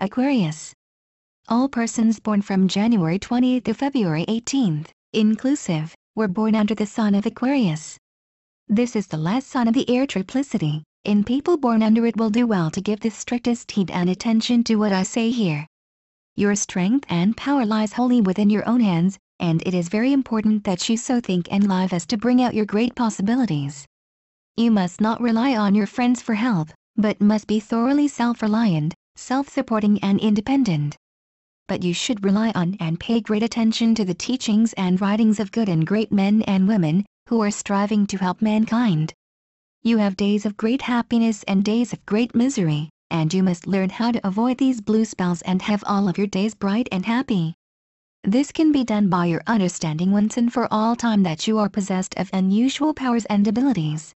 Aquarius. All persons born from January 20th to February 18th, inclusive, were born under the sign of Aquarius. This is the last sign of the air triplicity, and people born under it will do well to give the strictest heed and attention to what I say here. Your strength and power lies wholly within your own hands, and it is very important that you so think and live as to bring out your great possibilities. You must not rely on your friends for help, but must be thoroughly self-reliant, self-supporting and independent. But you should rely on and pay great attention to the teachings and writings of good and great men and women, who are striving to help mankind. You have days of great happiness and days of great misery, and you must learn how to avoid these blue spells and have all of your days bright and happy. This can be done by your understanding once and for all time that you are possessed of unusual powers and abilities.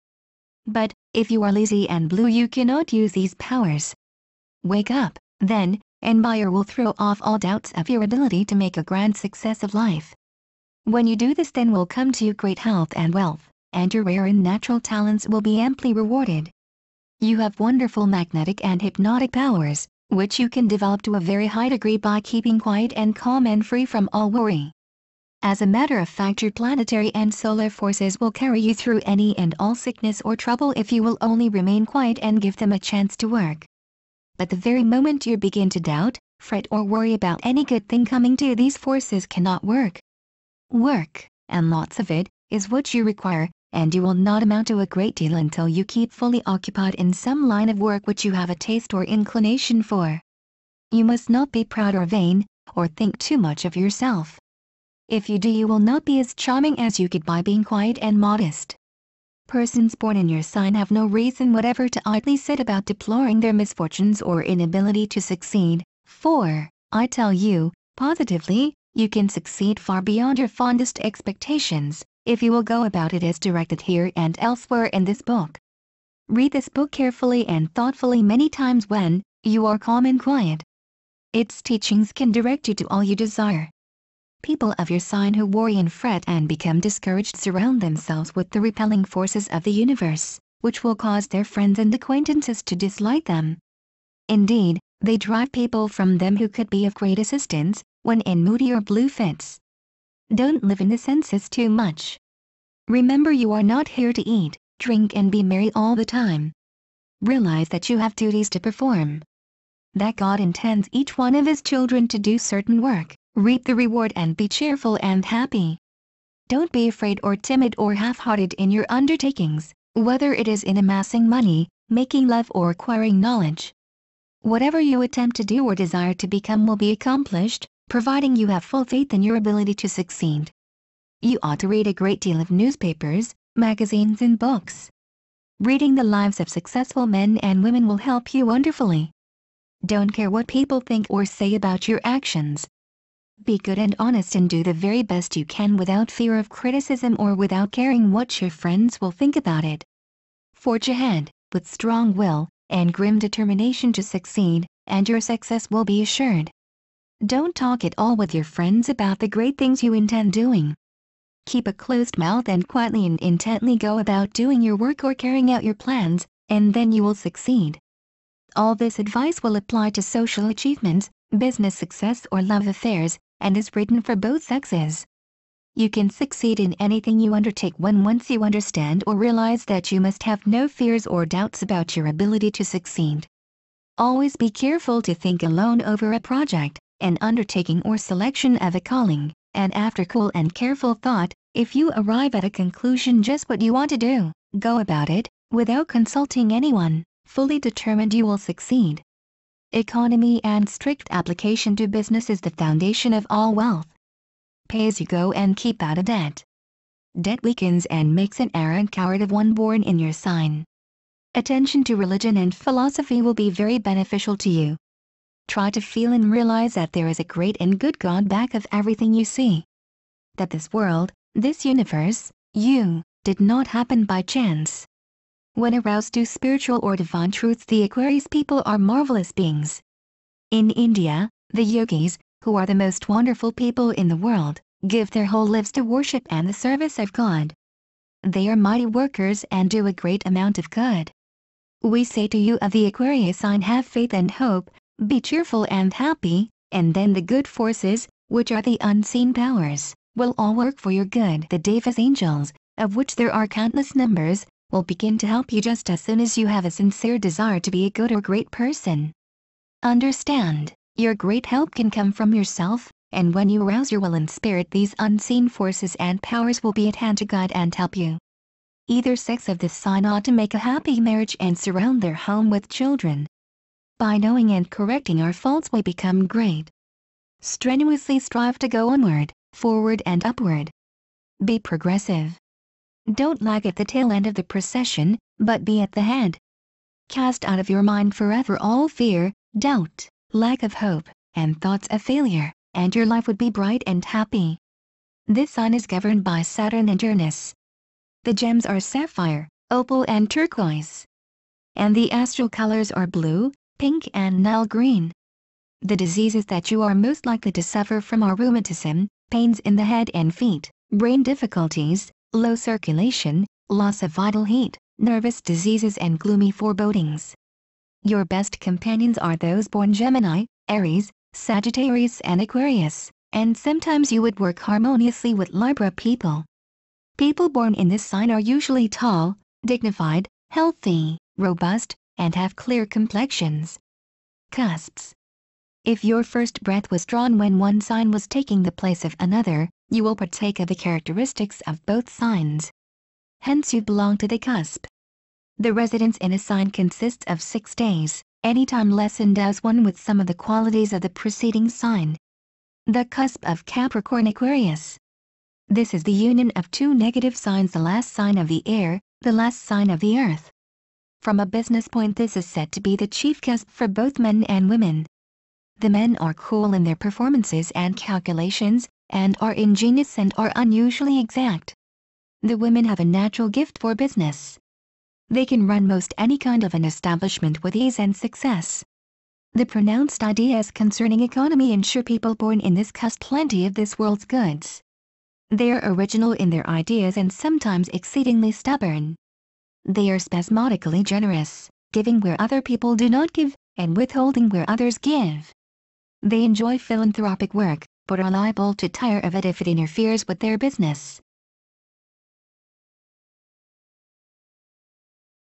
But, if you are lazy and blue, you cannot use these powers. Wake up, then, and Buyer will throw off all doubts of your ability to make a grand success of life. When you do this, then will come to you great health and wealth, and your rare and natural talents will be amply rewarded. You have wonderful magnetic and hypnotic powers, which you can develop to a very high degree by keeping quiet and calm and free from all worry. As a matter of fact, your planetary and solar forces will carry you through any and all sickness or trouble if you will only remain quiet and give them a chance to work. But the very moment you begin to doubt, fret or worry about any good thing coming to you, these forces cannot work. Work, and lots of it, is what you require, and you will not amount to a great deal until you keep fully occupied in some line of work which you have a taste or inclination for. You must not be proud or vain, or think too much of yourself. If you do, you will not be as charming as you could by being quiet and modest. Persons born in your sign have no reason whatever to idly sit about deploring their misfortunes or inability to succeed, for, I tell you, positively, you can succeed far beyond your fondest expectations, if you will go about it as directed here and elsewhere in this book. Read this book carefully and thoughtfully many times when you are calm and quiet. Its teachings can direct you to all you desire. People of your sign who worry and fret and become discouraged surround themselves with the repelling forces of the universe, which will cause their friends and acquaintances to dislike them. Indeed, they drive people from them who could be of great assistance, when in moody or blue fits. Don't live in the senses too much. Remember, you are not here to eat, drink and be merry all the time. Realize that you have duties to perform. That God intends each one of His children to do certain work, reap the reward and be cheerful and happy. Don't be afraid or timid or half-hearted in your undertakings, whether it is in amassing money, making love or acquiring knowledge. Whatever you attempt to do or desire to become will be accomplished, providing you have full faith in your ability to succeed. You ought to read a great deal of newspapers, magazines and books. Reading the lives of successful men and women will help you wonderfully. Don't care what people think or say about your actions. Be good and honest and do the very best you can without fear of criticism or without caring what your friends will think about it. Forge ahead, with strong will, and grim determination to succeed, and your success will be assured. Don't talk at all with your friends about the great things you intend doing. Keep a closed mouth and quietly and intently go about doing your work or carrying out your plans, and then you will succeed. All this advice will apply to social achievements, business success or love affairs, and is written for both sexes. You can succeed in anything you undertake when once you understand or realize that you must have no fears or doubts about your ability to succeed. Always be careful to think alone over a project, an undertaking or selection of a calling, and after cool and careful thought, if you arrive at a conclusion just what you want to do, go about it, without consulting anyone, fully determined you will succeed. Economy and strict application to business is the foundation of all wealth. Pay as you go and keep out of debt. Debt weakens and makes an arrogant coward of one born in your sign. Attention to religion and philosophy will be very beneficial to you. Try to feel and realize that there is a great and good God back of everything you see. That this world, this universe, you, did not happen by chance. When aroused to spiritual or divine truths, the Aquarius people are marvelous beings. In India, the yogis, who are the most wonderful people in the world, give their whole lives to worship and the service of God. They are mighty workers and do a great amount of good. We say to you of the Aquarius sign, have faith and hope, Be cheerful and happy, and then the good forces, which are the unseen powers, will all work for your good. The Devas angels, of which there are countless numbers, will begin to help you just as soon as you have a sincere desire to be a good or great person. Understand, your great help can come from yourself, and when you arouse your will and spirit, these unseen forces and powers will be at hand to guide and help you. Either sex of this sign ought to make a happy marriage and surround their home with children. By knowing and correcting our faults we become great. Strenuously strive to go onward, forward and upward. Be progressive. Don't lag at the tail end of the procession, but be at the head. Cast out of your mind forever all fear, doubt, lack of hope, and thoughts of failure, and your life would be bright and happy. This sign is governed by Saturn and Uranus. The gems are sapphire, opal and turquoise. And the astral colors are blue, pink and Nile green. The diseases that you are most likely to suffer from are rheumatism, pains in the head and feet, brain difficulties, low circulation, loss of vital heat, nervous diseases and gloomy forebodings. Your best companions are those born Gemini, Aries, Sagittarius and Aquarius, and sometimes you would work harmoniously with Libra people. People born in this sign are usually tall, dignified, healthy, robust, and have clear complexions. Cusps. If your first breath was drawn when one sign was taking the place of another, you will partake of the characteristics of both signs. Hence you belong to the cusp. The residence in a sign consists of 6 days. Any time less endows one with some of the qualities of the preceding sign. The cusp of Capricorn Aquarius. This is the union of 2 negative signs, the last sign of the air, the last sign of the earth. From a business point, this is said to be the chief cusp for both men and women. The men are cool in their performances and calculations, and are ingenious and are unusually exact. The women have a natural gift for business. They can run most any kind of an establishment with ease and success. The pronounced ideas concerning economy ensure people born in this cusp plenty of this world's goods. They are original in their ideas and sometimes exceedingly stubborn. They are spasmodically generous, giving where other people do not give, and withholding where others give. They enjoy philanthropic work, but are liable to tire of it if it interferes with their business.